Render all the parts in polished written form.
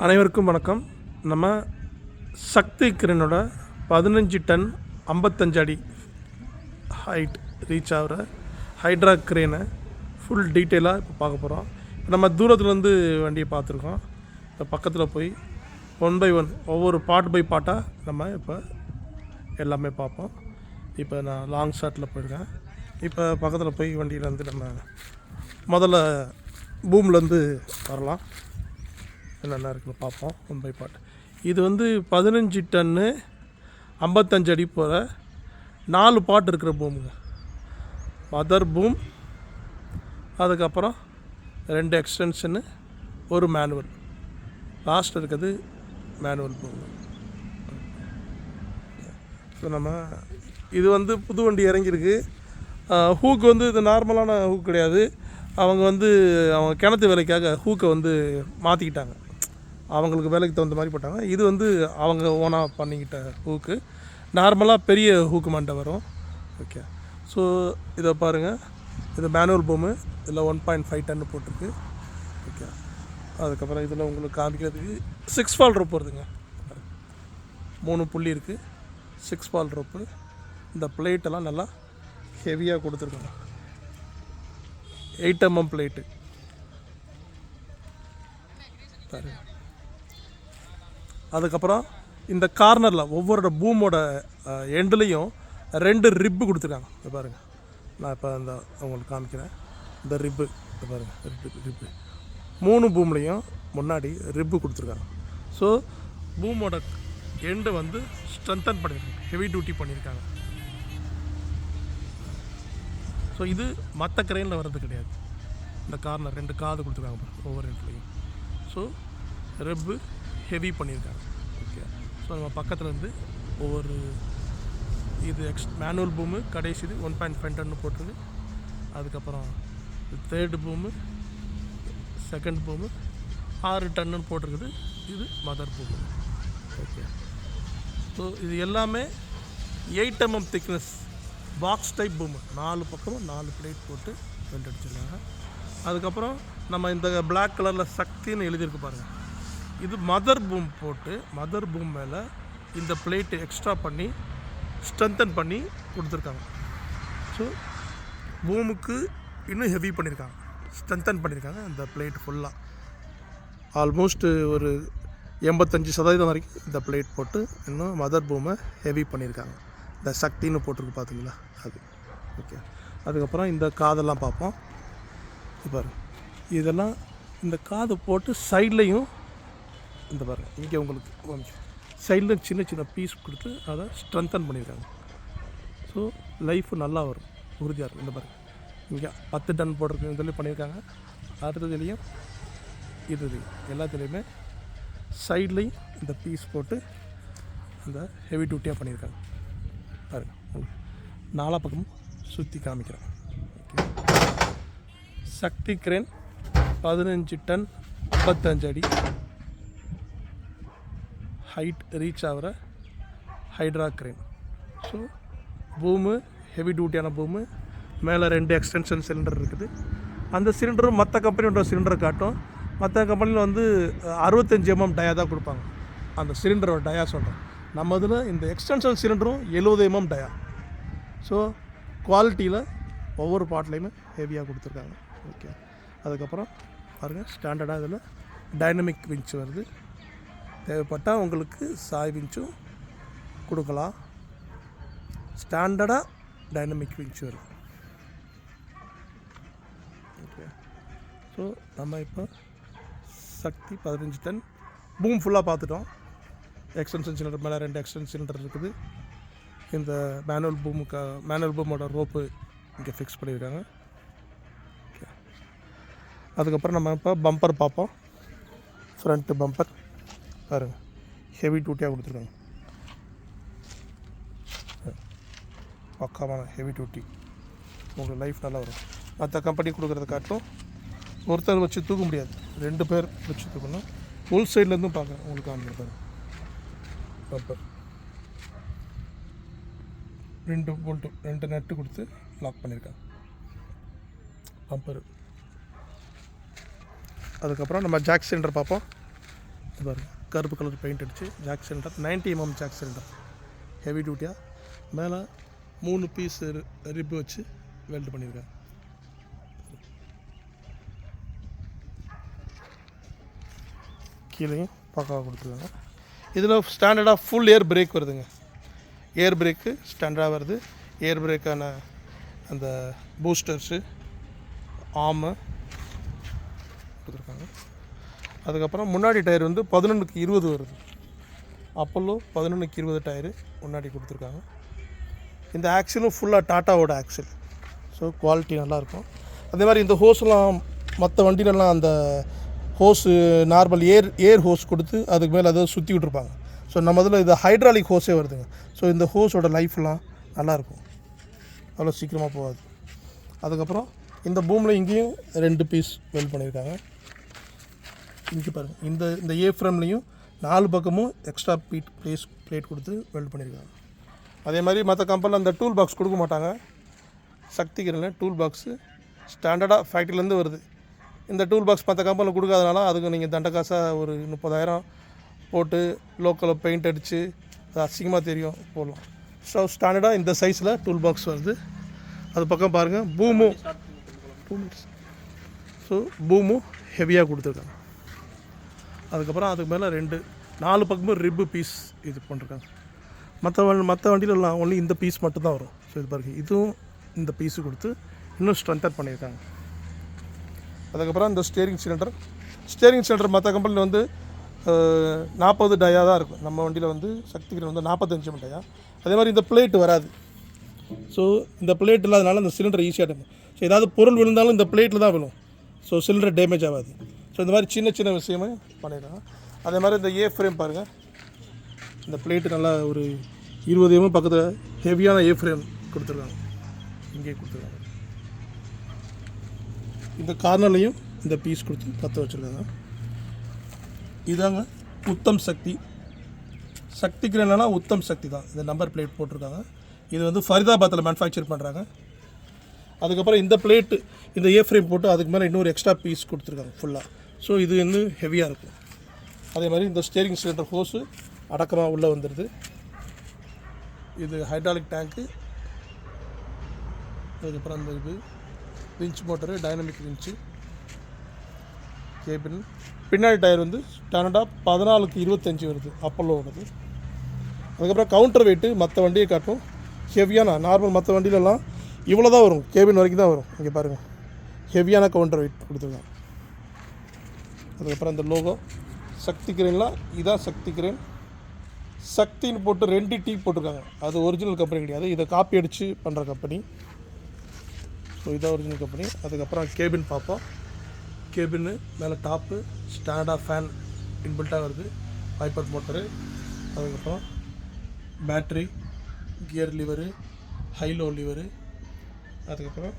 அனைவருக்கும் வணக்கம். நம்ம சக்தி கிரேனோட 15 டன் 55 அடி ஹைட் ரீச் ஆகிற ஹைட்ரா கிரேனை ஃபுல் டீட்டெயிலாக இப்போ பார்க்க போகிறோம். நம்ம தூரத்துலேருந்து வண்டியை பார்த்துருக்கோம். இப்போ பக்கத்தில் போய் 1 by 1 ஒவ்வொரு பார்ட் பை பார்ட்டாக நம்ம இப்போ எல்லாமே பார்ப்போம். இப்போ நான் லாங் ஷாட்டில் போயிருக்கேன். இப்போ பக்கத்தில் போய் வண்டியிலேருந்து நம்ம முதல்ல பூம்லேருந்து வரலாம். என்னென்ன இருக்குன்னு பார்ப்போம் 1 by பார்ட். இது வந்து 15 டன்னு 55 அடி போகிற 4 பார்ட் இருக்கிற பூமுங்க. மதர் பூம், அதுக்கப்புறம் 2 எக்ஸ்டென்ஷனு, ஒரு மேனுவல், லாஸ்ட் இருக்கிறது மேனுவல் பூமு. ஸோ நம்ம இது வந்து புது வண்டி இறங்கியிருக்கு. ஹூக்கு வந்து இது நார்மலான ஹூக் கிடையாது. அவங்க கிணத்து வேலைக்காக ஹூக்கை வந்து மாற்றிக்கிட்டாங்க. அவங்களுக்கு வேலைக்கு தகுந்த மாதிரி போட்டாங்க. இது வந்து அவங்க ஓனாக பண்ணிக்கிட்ட ஹூக்கு. நார்மலாக பெரிய ஹூக்கு மண்டை வரும். ஓகே, ஸோ இதை பாருங்கள். இது மேனுவல் பூமு. இதில் 1.5 டன்னு போட்டிருக்கு. ஓகே, அதுக்கப்புறம் இதில் உங்களுக்கு காமிக்கிறதுக்கு 6 ஃபால் ரோப் வருதுங்க. 3 புள்ளி இருக்குது. 6 ஃபால் ரோப்பு. இந்த பிளேட்டெல்லாம் நல்லா ஹெவியாக கொடுத்துருக்காங்க. 8 mm பிளேட்டு பாருங்க. அதுக்கப்புறம் இந்த கார்னரில் ஒவ்வொரு பூமோட எண்டுலேயும் 2 ரிப்பு கொடுத்துருக்காங்க. இதை பாருங்கள். நான் இப்போ இந்த உங்களுக்கு காமிக்கிறேன். இந்த ரிப்பு இதை பாருங்கள். ரிப்பு 3 பூம்லேயும் முன்னாடி ரிப்பு கொடுத்துருக்காங்க. ஸோ பூமோட எண்டு வந்து ஸ்ட்ரென்தன் பண்ணியிருக்காங்க, ஹெவி டியூட்டி பண்ணியிருக்காங்க. ஸோ இது மற்ற கிரெயினில் வர்றது கிடையாது. இந்த கார்னர் 2 காது கொடுத்துருக்காங்க ஒவ்வொரு இடத்துலையும். ஸோ ரெப்பு ஹெவி பண்ணியிருக்காங்க. ஓகே, ஸோ நம்ம பக்கத்தில் இருந்து ஒவ்வொரு இது மேனுவல் பூமு கடைசி இது 1.5 டன்னு போட்டிருக்கு. அதுக்கப்புறம் 3rd பூமு, 2nd பூமு 6 டன்னு போட்டிருக்குது. இது மதர் பூமு. ஓகே, ஸோ இது எல்லாமே 8 mm திக்னஸ் பாக்ஸ் டைப் பூமு. 4 பக்கமும் 4 பிளேட் போட்டு வெல்ட் அடிச்சிருக்காங்க. அதுக்கப்புறம் நம்ம இந்த பிளாக் கலரில் சக்தின்னு எழுதியிருக்கு பாருங்கள். இது மதர் பூம் போட்டு மதர் பூம் மேலே இந்த பிளேட்டு எக்ஸ்ட்ரா பண்ணி ஸ்ட்ரென்தன் பண்ணி கொடுத்துருக்காங்க. ஸோ பூமுக்கு இன்னும் ஹெவி பண்ணியிருக்காங்க, ஸ்ட்ரென்தன் பண்ணியிருக்காங்க. இந்த பிளேட் ஃபுல்லாக ஆல்மோஸ்ட் ஒரு 85% வரைக்கும் இந்த பிளேட் போட்டு இன்னும் மதர் பூமை ஹெவி பண்ணியிருக்காங்க. இந்த சக்தின்னு போட்டிருக்கு பார்த்தீங்களா, அது. ஓகே, அதுக்கப்புறம் இந்த காதெல்லாம் பார்ப்போம். பாரு, இதெல்லாம் இந்த காது போட்டு சைட்லேயும் இந்த பாருங்க, இங்கே உங்களுக்கு சைடில் சின்ன சின்ன பீஸ் கொடுத்து அதை ஸ்ட்ரென்தன் பண்ணியிருக்காங்க. ஸோ லைஃபு நல்லா வரும், உறுதியாக இருக்கும். இந்த பாருங்க, இங்கே 10 டன் போட்டிருக்கு, இதுலேயும் பண்ணியிருக்காங்க. அடுத்ததுலேயும் இது எல்லாத்துலேயுமே சைட்லேயும் இந்த பீஸ் போட்டு அந்த ஹெவி டியூட்டியாக பண்ணியிருக்காங்க. பாருங்கள், 4 பக்கமும் சுற்றி காமிக்கிறேன். சக்தி கிரேன் 15 டன் 55 அடி ஹைட் ரீச் ஆகிற ஹைட்ரா கிரேன். So பூமு heavy டியூட்டியான பூமு. மேலே 2 எக்ஸ்டென்ஷன் சிலிண்டர் இருக்குது. அந்த சிலிண்டரும் மற்ற கம்பெனியோட சிலிண்டரை காட்டும். மற்ற கம்பெனியில் வந்து 65 mm டயா தான் கொடுப்பாங்க. அந்த சிலிண்டரோட டயா சொல்கிறேன். நம்ம இதில் இந்த எக்ஸ்டென்ஷன் சிலிண்டரும் 70 mm டயா. ஸோ குவாலிட்டியில் ஒவ்வொரு பார்ட்லேயுமே ஹெவியாக கொடுத்துருக்காங்க. ஓகே, அதுக்கப்புறம் பாருங்கள், ஸ்டாண்டர்டாக இதில் டைனமிக் விஞ்ச் வருது. தேவைப்பட்டால் உங்களுக்கு சாய் விஞ்சும் கொடுக்கலாம். ஸ்டாண்டர்டாக டைனமிக் விஞ்ச் வருது. ஓகே, ஸோ நம்ம இப்போ சக்தி 15 டன் பூம் ஃபுல்லாக பார்த்துட்டோம். எக்ஸ்டென்ஷன் சிலிண்டர் மேலே 2 எக்ஸ்டென்ஷன் சிலிண்டர் இருக்குது. இந்த மேனுவல் பூமோட ரோப்பு இங்கே ஃபிக்ஸ் பண்ணியிருக்காங்க. அதுக்கப்புறம் நம்ம இப்போ பம்பர் பார்ப்போம். ஃப்ரண்ட்டு பம்பர் பாருங்கள், ஹெவி டியூட்டியாக கொடுத்துருக்காங்க. பக்காவான ஹெவி டியூட்டி. உங்களுக்கு லைஃப் நல்லா வரும். மற்ற கம்பெனி கொடுக்குறத காட்டும் ஒருத்தர் வச்சு தூக்க முடியாது, 2 பேர் வச்சு தூக்கணும். உள் சைட்லேருந்தும் பார்க்குறேன் உங்களுக்கு காமிக்க பாருங்கள். பம்பர் 2 போல்ட்டு 2 நட்டு கொடுத்து லாக் பண்ணியிருக்காங்க பம்பர். அதுக்கப்புறம் நம்ம ஜாக் சிலிண்டர் பார்ப்போம். பாருங்க கருப்பு கலர் பெயிண்ட் அடிச்சு jack cylinder 90 mm jack cylinder heavy டியூட்டியாக மேலே 3 பீஸ் ரிப்பு வச்சு வெல்ட் பண்ணியிருக்காங்க. கீழேயும் பக்காவாக கொடுத்துருக்காங்க. இதில் ஸ்டாண்டர்டாக ஃபுல் ஏர் பிரேக் வருதுங்க. ஏர் பிரேக்கு ஸ்டாண்டர்டாக வருது. ஏர் பிரேக்கான அந்த பூஸ்டர்ஸு ஆமு கொடுத்துருக்காங்க. அதுக்கப்புறம் முன்னாடி டயர் வந்து 11/20 வருது. அப்போல்லோ 11/20 டயரு முன்னாடி கொடுத்துருக்காங்க. இந்த ஆக்சிலும் ஃபுல்லாக டாட்டாவோட ஆக்சில். ஸோ குவாலிட்டி நல்லாயிருக்கும். அதே மாதிரி இந்த ஹோஸ்லாம் மற்ற வண்டியிலலாம் அந்த ஹோஸு நார்மல் ஏர் ஹோஸ் கொடுத்து அதுக்கு மேலே அதை சுற்றி விட்ருப்பாங்க. ஸோ நம்ம இதில் இது ஹைட்ராலிக் ஹோஸே வருதுங்க. ஸோ இந்த ஹோஸோட லைஃப்லாம் நல்லாயிருக்கும், அவ்வளோ சீக்கிரமாக போகாது. அதுக்கப்புறம் இந்த பூமில் இங்கேயும் 2 பீஸ் வெல்ட் பண்ணியிருக்காங்க. இங்கே பாருங்கள், இந்த ஏ ஃப்ரேம்லேயும் 4 பக்கமும் எக்ஸ்ட்ரா பிளேட் கொடுத்து வெல்ட் பண்ணியிருக்காங்க. அதே மாதிரி மற்ற கம்பெனியில் அந்த டூல் பாக்ஸ் கொடுக்க மாட்டாங்க. சக்திகிரனில் டூல் பாக்ஸு ஸ்டாண்டர்டாக ஃபேக்ட்ரிலேருந்து வருது. இந்த டூல் பாக்ஸ் மற்ற கம்பெனியில் கொடுக்காதனால அதுக்கு நீங்கள் தண்ட காசாக ஒரு 30,000 போட்டு லோக்கலில் பெயிண்ட் அடித்து அது அசிங்கமாக தெரியும் போடலாம். ஸோ ஸ்டாண்டர்டாக இந்த சைஸில் டூல் பாக்ஸ் வருது. அது பக்கம் பாருங்கள், பூமும் ஸோ பூமும் ஹெவியாக கொடுத்துருக்காங்க. அதுக்கப்புறம் அதுக்கு மேலே 4 பக்கமும் ரிப்பு பீஸ் இது பண்ணிருக்காங்க. மற்ற வண்டியிலலாம் ஒன்லி இந்த பீஸ் மட்டும்தான் வரும். ஸோ இது பாருங்கள், இதுவும் இந்த பீஸு கொடுத்து இன்னும் ஸ்ட்ரென்தன் பண்ணியிருக்காங்க. அதுக்கப்புறம் இந்த ஸ்டேரிங் சிலிண்டர் மற்ற கம்பெனியில் வந்து 40 டயா தான் இருக்கும். நம்ம வண்டியில் வந்து சக்திகிரன் வந்து 45 டயா. அதே மாதிரி இந்த பிளேட் வராது. ஸோ இந்த பிளேட் இல்லாதனால இந்த சிலிண்டர் ஈஸியாக இருக்கும். ஸோ ஏதாவது பொருள் விழுந்தாலும் இந்த பிளேட்டில் தான் விழும். ஸோ சிலிண்டர் டேமேஜ் ஆகாது. ஸோ இந்த மாதிரி சின்ன விஷயமே பண்ணிடுறாங்க. அதே மாதிரி இந்த ஏ ஃப்ரேம் பாருங்கள், இந்த பிளேட்டு நல்லா ஒரு 20 mm பக்கத்தில் ஹெவியான ஏ ஃப்ரேம் கொடுத்துருக்காங்க. இங்கே கொடுத்துருக்காங்க. இந்த கார்னர்லையும் இந்த பீஸ் கொடுத்து பற்ற வச்சுருக்காங்க. இதாங்க உத்தம் சக்திகிரன்னா உத்தம் சக்தி தான். இந்த நம்பர் பிளேட் போட்டிருக்காங்க. இது வந்து ஃபரிதாபாத்தில் மேனுஃபேக்சர் பண்ணுறாங்க. அதுக்கப்புறம் இந்த பிளேட்டு இந்த ஏ ஃப்ரேம் போட்டு அதுக்கு மேலே இன்னொரு எக்ஸ்ட்ரா பீஸ் கொடுத்துருக்காங்க ஃபுல்லாக. ஸோ இது வந்து ஹெவியாக இருக்கும். அதே மாதிரி இந்த ஸ்டேரிங் சிலிண்டர் ஹோஸு அடக்கமாக உள்ளே வந்துடுது. இது ஹைட்ராலிக் டேங்க்கு. அதுக்கப்புறம் அந்த இது விஞ்ச் மோட்டரு, டைனமிக் விஞ்சு, கேபின். பின்னாடி டயர் வந்து ஸ்டாண்டர்டாக 14/25 வருது, அப்போலோவோடது. அதுக்கப்புறம் கவுண்டர் வெயிட்டு மற்ற வண்டியை காட்டும் ஹெவியான நார்மல். மற்ற வண்டியிலலாம் இவ்வளோ தான் வரும், கேபின் வரைக்கும் தான் வரும். இங்கே பாருங்கள், ஹெவியான கவுண்டர் வெயிட் கொடுத்துருக்காங்க. அதுக்கப்புறம் இந்த லோகோ சக்திகிரன்லாம் இதான் சக்திகிரன். சக்தின்னு போட்டு 2 T போட்டிருக்காங்க. அது ஒரிஜினல் கம்பெனி கிடையாது, இதை காப்பி அடித்து பண்ணுற கம்பெனி. ஸோ இதான் ஒரிஜினல் கம்பெனி. அதுக்கப்புறம் கேபின் பார்ப்போம். கேபின்னு மேலே டாப்பு ஸ்டாண்டர்டாக ஃபேன் இன்பில்ட்டாக வருது, வைப்பர் மோட்டரு. அதுக்கப்புறம் battery, gear lever, high low lever. அதுக்கப்புறம்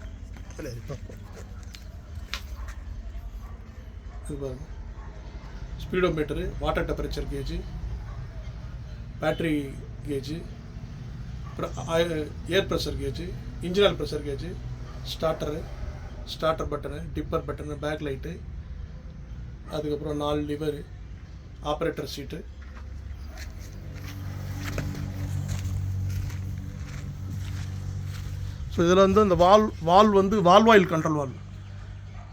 பார்ப்போம், இது பாருங்கள், speedometer, water temperature gauge, battery gauge, அப்புறம் air pressure gauge, engine oil pressure gauge, starter button, dipper button, back light. அதுக்கப்புறம் 4 லிவரு, ஆப்ரேட்டர் சீட்டு. ஸோ இதில் வந்து இந்த வால்வ் வந்து வால்வாயில் கண்ட்ரோல் வால்வ்.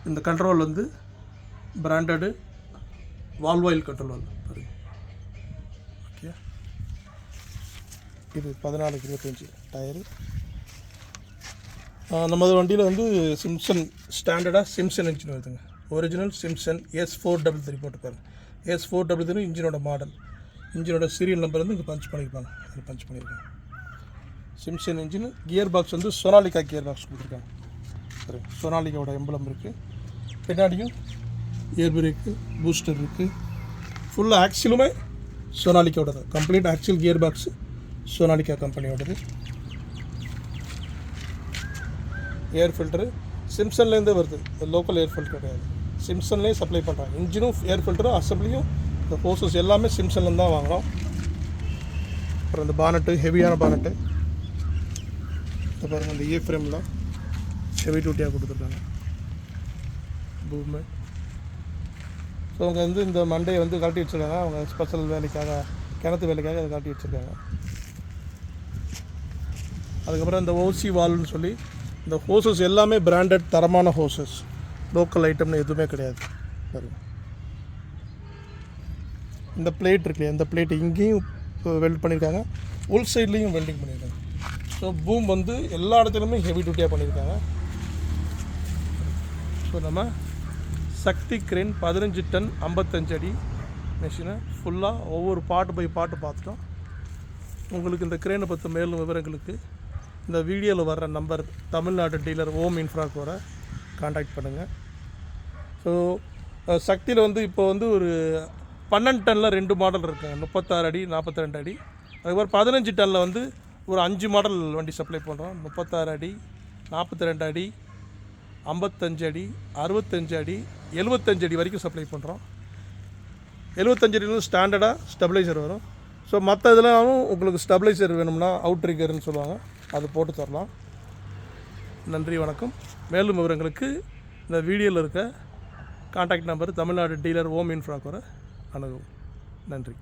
இந்த கண்ட்ரோல் வந்து பிராண்டடு வால்வாயில் கண்ட்ரோல் வால்வ் பாருங்கள். ஓகே, இது 14/25 டயரு. நமது வண்டியில் வந்து சிம்சன் ஸ்டாண்டர்டாக சிம்சன் இன்ஜின் வருதுங்க. ஒரிஜினல் சிம்சன் S433 போட்டுப்பாரு. S433 இன்ஜினோட மாடல். இன்ஜினோட சீரியல் நம்பர் வந்து இங்கே பஞ்ச் பண்ணியிருப்பாங்க. அது பஞ்ச் பண்ணியிருக்காங்க. Simpson engine. கியர் பாக்ஸ் வந்து சோனாலிகா கியர் பாக்ஸ் கொடுத்துருக்காங்க. சரி, சோனாலிகாவோட எம்பளம் இருக்குது. பின்னாடியும் ஏர் பிரேக்கு, பூஸ்டர் இருக்குது. ஃபுல்லாக ஆக்சிலுமே சோனாலிகாவோட தான். Complete axle gear box Sonalika கம்பெனியோடது. ஏர் ஃபில்டரு சிம்சன்லேருந்தே வருது, லோக்கல் ஏர் ஃபில்டர் கிடையாது. சிம்சன்லேயே சப்ளை பண்ணுறாங்க. இன்ஜினும் ஏர் ஃபில்டரும் அசம்பிளியும் இந்த ஹோசஸ் எல்லாமே சிம்சன்லேருந்து தான் வாங்குகிறோம். அப்புறம் இந்த பானட்டு, ஹெவியான பானட்டு. இப்போ பாருங்கள், இந்த ஏ ஃப்ரேம்லாம் ஹெவி டியூட்டியாக கொடுத்துருக்காங்க. பூமே. ஸோ அவங்க வந்து இந்த மண்டையை வந்து கழட்டி வச்சுருக்காங்க, அவங்க ஸ்பெஷல் வேலைக்காக, கிணத்து வேலைக்காக அதை கழட்டி வச்சுருக்காங்க. அதுக்கப்புறம் இந்த ஓசி வால்வ்னு சொல்லி இந்த ஹோசஸ் எல்லாமே பிராண்டட் தரமான ஹோசஸ், லோக்கல் ஐட்டம்னு எதுவுமே கிடையாது. சரி, இந்த பிளேட் இருக்கு இல்லையா, இந்த பிளேட் இங்கேயும் வெல்ட் பண்ணியிருக்காங்க, உள் சைட்லேயும் வெல்டிங் பண்ணியிருக்காங்க. ஸோ பூம் வந்து எல்லா இடத்துலையுமே ஹெவி டியூட்டியாக பண்ணியிருக்காங்க. ஸோ நம்ம சக்தி கிரேன் 15 டன் 55 அடி மிஷினை ஃபுல்லாக ஒவ்வொரு பாட்டு பை பாட்டு பார்த்துட்டோம். உங்களுக்கு இந்த கிரேனை பற்றி மேலும் விவரங்களுக்கு இந்த வீடியோவில் வர்ற நம்பர் தமிழ்நாடு டீலர் ஓம் இன்ஃப்ராக்கோரை காண்டாக்ட் பண்ணுங்கள். ஸோ சக்தியில் வந்து இப்போ வந்து ஒரு 12 டனில் 2 மாடல் இருக்காங்க, 36 அடி 42 அடி. அதுக்கப்புறம் 15 டனில் வந்து ஒரு 5 மாடல் வண்டி சப்ளை பண்ணுறோம். 36 அடி 42 அடி 55 அடி 65 அடி 75 அடி வரைக்கும் சப்ளை பண்ணுறோம். 75 அடியிலும் ஸ்டாண்டர்டாக ஸ்டெபிளைசர் வரும். ஸோ மற்ற இதெல்லாம் உங்களுக்கு ஸ்டெபிளைசர் வேணும்னா அவுட் ரிகர்னு சொல்லுவாங்க, அது போட்டு தரலாம். நன்றி, வணக்கம். மேலும் விவரங்களுக்கு இந்த வீடியோவில் இருக்க கான்டாக்ட் நம்பர் தமிழ்நாடு டீலர் ஓம் இன்ஃப்ராக்கோரை அணுகவும். நன்றி.